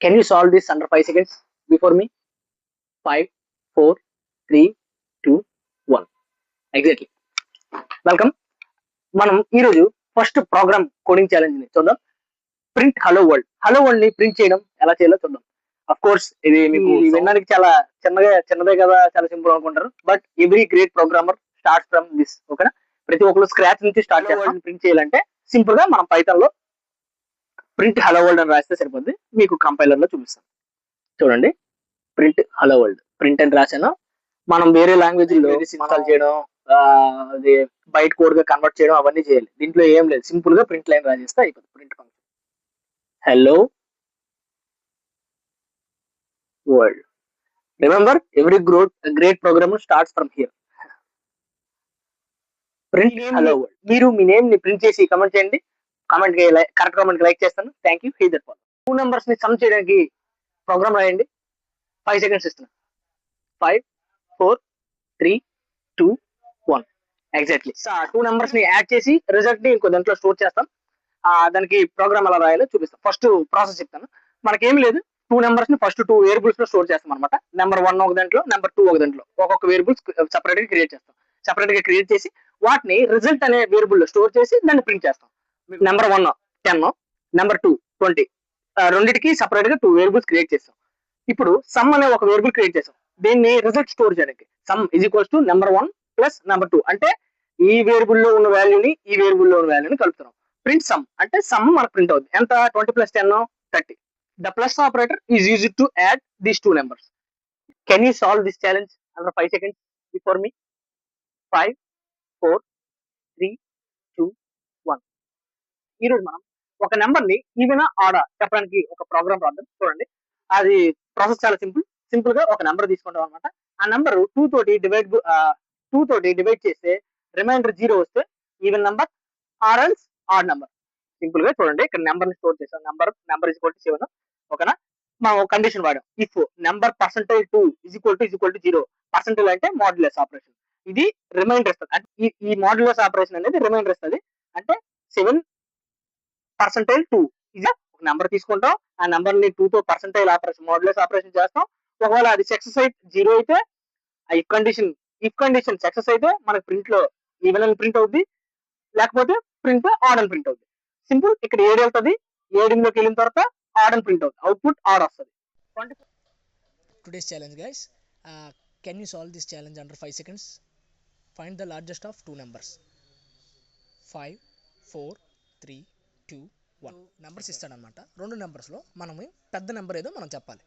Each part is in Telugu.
Can you solve this under 5 seconds before me? 5, 4, 3, 2, 1. Exactly. Welcome. మనం ఈరోజు ఫస్ట్ ప్రోగ్రామ్ కోడింగ్ ఛాలెంజ్ ని చూద్దాం. Print hello world. Hello world ని ప్రింట్ చేయడం ఎలా చేయాలో చూద్దాం. అఫ్ కోర్స్ ఇది మీకు వినడానికి చాలా చిన్నదే కదా, చాలా సింపుల్ అనుకుంటారు. But every great programmer starts from this. ఓకేనా? ప్రతి ఒక్కరు స్క్రాచ్ నుంచి స్టార్ట్ చేస్తాం. ప్రింట్ చేయాలంటే సింపుల్ గా మనం పైథాన్ లో ప్రింట్ హలో వరల్డ్ అని రాస్తే సరిపోద్ది. మీకు కంపైలర్ లో చూపిస్తాం. చూడండి, ప్రింట్ హలో వరల్డ్ ప్రింట్ అని రాశాను. మనం వేరే లాంగ్వేజ్ లో ఇన్స్టాల్ చేయడం, అది బయట కోడ్ గా కన్వర్ట్ చేయడం అవన్నీ చేయాలి. దీంట్లో ఏం లేదు, సింపుల్ గా ప్రింట్ లైన్ రాసేస్తే అయిపోతుంది. Print function hello world. Remember, every great programmer starts from here. Print hello world. మీరు మీ నేమ్ ని ప్రింట్ చేసి కమెంట్ చేయండి. కరెక్ట్ కామెంట్ లైక్ చేస్తాను. Thank you. He that fall. 2 numbers ని సమ్ చేయడానికి ప్రోగ్రామ్ రాయండి. 5 సెకండ్స్ ఇస్తున్నాను. 5, 4, 3, 2, 1. ఎగ్జాక్ట్లీ. 2 నెంబర్స్ ని యాడ్ చేసి రిజల్ట్ ని ఇంకో దాంట్లో స్టోర్ చేస్తాం. దానికి ప్రోగ్రామ్ ఎలా రాయాలో చూపిస్తాం. ఫస్ట్ ప్రాసెస్ చెప్తాను. మనకేం లేదు, 2 నెంబర్స్ ని ఫస్ట్ 2 వేరియబుల్స్ లో స్టోర్ చేస్తాం అనమాట. నెంబర్ 1 ఒక దాంట్లో, నెంబర్ 2 ఒక దాంట్లో. ఒక్కొక్క వేరియబుల్స్ సెపరేట్ గా క్రియేట్ చేస్తాం. సెపరేట్ గా క్రియేట్ చేసి వాటిని రిజల్ట్ అనే వేరియబుల్ లో స్టోర్ చేసి దాన్ని ప్రింట్ చేస్తాం. Number 1 10, number 2 20. రెండింటికి సెపరేట్ గా 2 వేరియబుల్స్ క్రియేట్ చేస్తాం. ఇప్పుడు సమ్ అనే ఒక వేరియబుల్ క్రియేట్ చేస్తాం. దీన్ని రిజల్ట్ స్టోర్ చేయడానికి some is equals to number 1 plus number 2. అంటే ఈ వేరియబుల్ లో ఉన్న వాల్యూని ఈ వేరియబుల్ లో ఉన్న వాల్యూని కలుపుతున్నాం. ప్రింట్ సమ్ అంటే సమ్ మనకు ప్రింట్ అవుతుంది. ఎంత? 20 + 10 30. The plus operator is used to add these 2 numbers. Can you solve this challenge under 5 seconds before me? 5, 4, 3, 2, 1. ఈరోజు మనం ఒక నెంబర్ ని ఈవెన్ ఆడా చెప్పడానికి ఒక ప్రోగ్రామ్ రాద్దాం. చూడండి, అది ప్రాసెస్ చాలా సింపుల్ గా ఒక నెంబర్ తీసుకుంటాం అనమాట. ఆ నెంబర్ 2 తోటి డివైడ్ చేస్తే రిమైండర్ 0 వస్తే even number or else odd number. Simple గా చూడండి, ఇక్కడ నెంబర్ ని స్టోర్ చేసాం. Number is equal to 7. ఓకేనా? మనం ఒక కండిషన్ వాడాం. If number %2 is equal to 0. Percentage అంటే మాడ్యులస్ ఆపరేషన్. ఇది రిమైండర్ ఇస్తుంది. అంటే ఈ మాడ్యులస్ ఆపరేషన్ అనేది రిమైండర్ ఇస్తుంది. అంటే 7%2 ఇది ఒక నెంబర్ తీసుకుంటాం. ఆ నెంబర్ ని 2 తో పర్సెంటేజ్ ఆపరేషన్, మాడ్యులస్ ఆపరేషన్ చేస్తాం. ఒకవేళ అది సక్సెస్ అయితే 0 అయితే, ఇఫ్ కండిషన్ సక్సెస్ అయితే మనకి ప్రింట్ లో ఈవెన్ అని ప్రింట్ అవుద్ది, లేకపోతే ప్రింట్ ఆడ్ అని ప్రింట్ అవుద్ది. సింపుల్. ఇక్కడ 7 వెళ్తుంది, 7లోకి వెళ్ళిన తర్వాత ఆడ్ అని ప్రింట్ అవుతుంది. అవుట్పుట్ ఆడ్ వస్తుంది. Today's challenge, guys. Can you solve this challenge under 5 seconds? Find the largest of 2 numbers. 5, 4, 3, 2, 1. Numbers ఇస్తాడనమాట. 2 నెంబర్స్లో మనము పెద్ద నెంబర్ ఏదో మనం చెప్పాలి.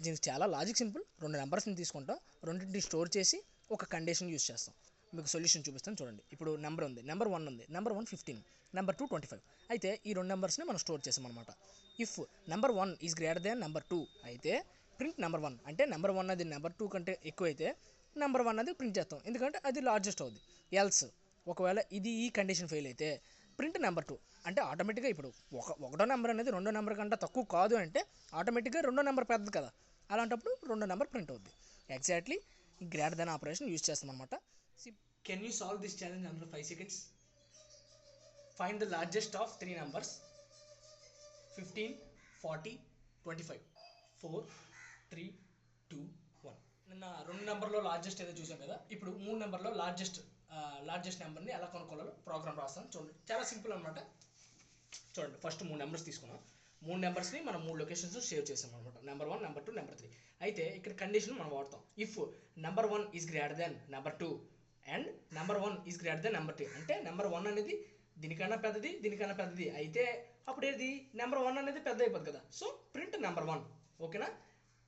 దీనికి చాలా లాజిక్ సింపుల్. 2 నెంబర్స్ని తీసుకుంటాం, రెండింటిని స్టోర్ చేసి ఒక కండిషన్ యూజ్ చేస్తాం. మీకు సొల్యూషన్ చూపిస్తాను చూడండి. ఇప్పుడు నెంబర్ 1 ఉంది. Number 1 15, number 2 25. అయితే ఈ 2 నెంబర్స్ని మనం స్టోర్ చేసాం అనమాట. If number 1 is greater than number 2 అయితే ప్రింట్ నెంబర్ 1. అంటే నెంబర్ 1 అది నెంబర్ 2 కంటే ఎక్కువ అయితే నెంబర్ 1 అది ప్రింట్ చేస్తాం, ఎందుకంటే అది లార్జెస్ట్ అవుద్ది. ఎల్స్ ఒకవేళ ఈ కండిషన్ ఫెయిల్ అయితే ప్రింట్ నెంబర్ 2. అంటే ఆటోమేటిక్గా ఇప్పుడు ఒకటో నెంబర్ అనేది రెండో నెంబర్ కంటే తక్కువ కాదు అంటే ఆటోమేటిక్గా రెండో నెంబర్ పెద్దది కదా, అలాంటప్పుడు రెండో నెంబర్ ప్రింట్ అవుద్ది. Exactly greater than operation use చేస్తాం అనమాట. Can you solve this challenge under 5 seconds? Find the largest of 3 numbers. 15, 40, 25. 4, 3, 2, 1. నిన్న 2 నెంబర్లో లార్జెస్ట్ ఏదో చూసాం కదా, ఇప్పుడు 3 నెంబర్లో లార్జెస్ట్ నెంబర్ని ఎలా కొనుక్కోవాలో ప్రోగ్రామ్ రాస్తాను. చూడండి, చాలా సింపుల్ అనమాట. చూడండి, ఫస్ట్ 3 నెంబర్స్ తీసుకున్నాం. 3 నెంబర్స్ని మనం 3 లొకేషన్స్ సేవ్ చేసాం అనమాట. Number 1, number 2, number 3. అయితే ఇక్కడ కండిషన్ మనం వాడతాం. If number 1 is greater than number 2 and number 1 is greater than number 3. అంటే నెంబర్ 1 అనేది దీనికన్నా పెద్దది అయితే అప్పుడు ఏది నెంబర్ 1 అనేది పెద్ద అయిపోద్ది కదా. So print number 1. ఓకేనా?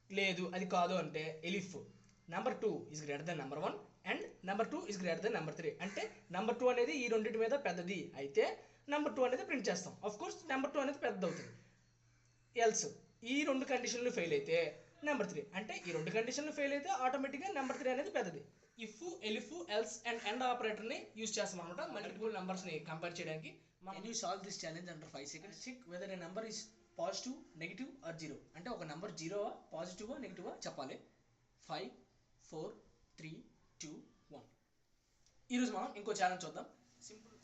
లేదు అది కాదు అంటే elif number 2 is greater than number 1 and number 2 is greater than number 3. అంటే నెంబర్ 2 అనేది ఈ రెండింటి మీద పెద్దది అయితే నెంబర్ 2 అనేది ప్రింట్ చేస్తాం. ఆఫ్ కోర్స్ నెంబర్ 2 అనేది పెద్ద అవుతుంది. ఎల్స్ ఈ 2 కండిషన్లు ఫెయిల్ అయితే నెంబర్ 3. అంటే ఈ 2 కండిషన్లు ఫెయిల్ అయితే ఆటోమేటిక్గా నెంబర్ 3 అనేది పెద్దది. If, elif, else and end ఆపరేటర్ని యూజ్ చేస్తాం అనమాట మల్టిపుల్ నెంబర్స్ని కంపేర్ చేయడానికి. Can you solve this challenge under 5 seconds? Check whether a number is positive, negative or 0. అంటే ఒక నెంబర్ 0 పాజిటివ్ నెగిటివ్ చెప్పాలి. 5, 4, 3, 2, 1. ఈరోజు మనం ఇంకో ఛాలెంజ్ చూద్దాం. సింపుల్.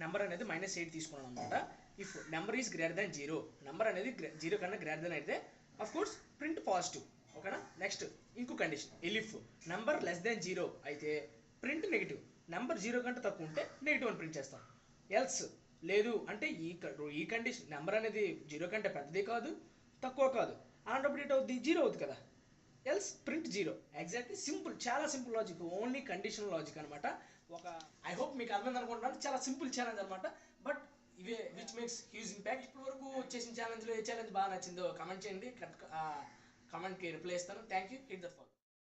నెంబర్ అనేది -8 తీసుకున్నాం అనమాట. If number is greater than zero, number అనేది జీరో కన్నా గ్రేటర్ దాన్ అయితే అఫ్ కోర్స్ ప్రింట్ పాజిటివ్. ఓకేనా. నెక్స్ట్ ఇంకో condition, elif number less than zero అయితే ప్రింట్ నెగిటివ్, నెంబర్ జీరో కంటే తక్కువ ఉంటే నెగిటివ్ అని ప్రింట్ చేస్తాం. ఎల్స్ లేదు అంటే ఈ కండిషన్ నెంబర్ అనేది జీరో కంటే పెద్దది కాదు తక్కువ కాదు, అలాంటప్పుడు ఏంటి అవుద్ది, జీరో అవుతుంది కదా, else print zero. Exactly simple, చాలా simple logic, only conditional logic అనమాట. ఒక ఐ హోప్ మీకు అర్థమైంది అనుకుంటున్నాను. చాలా సింపుల్ ఛాలెంజ్ అనమాట, బట్ ఇవే విచ్ మేక్స్ హ్యూజ్ ఇంపాక్ట్. ఇప్పటి వరకు చేసిన ఛాలెంజ్లో ఏ ఛాలెంజ్ బాగా నచ్చిందో కమెంట్ చేయండి, కమెంట్కి రిప్లై ఇస్తాను. Thank you. Hit the follow.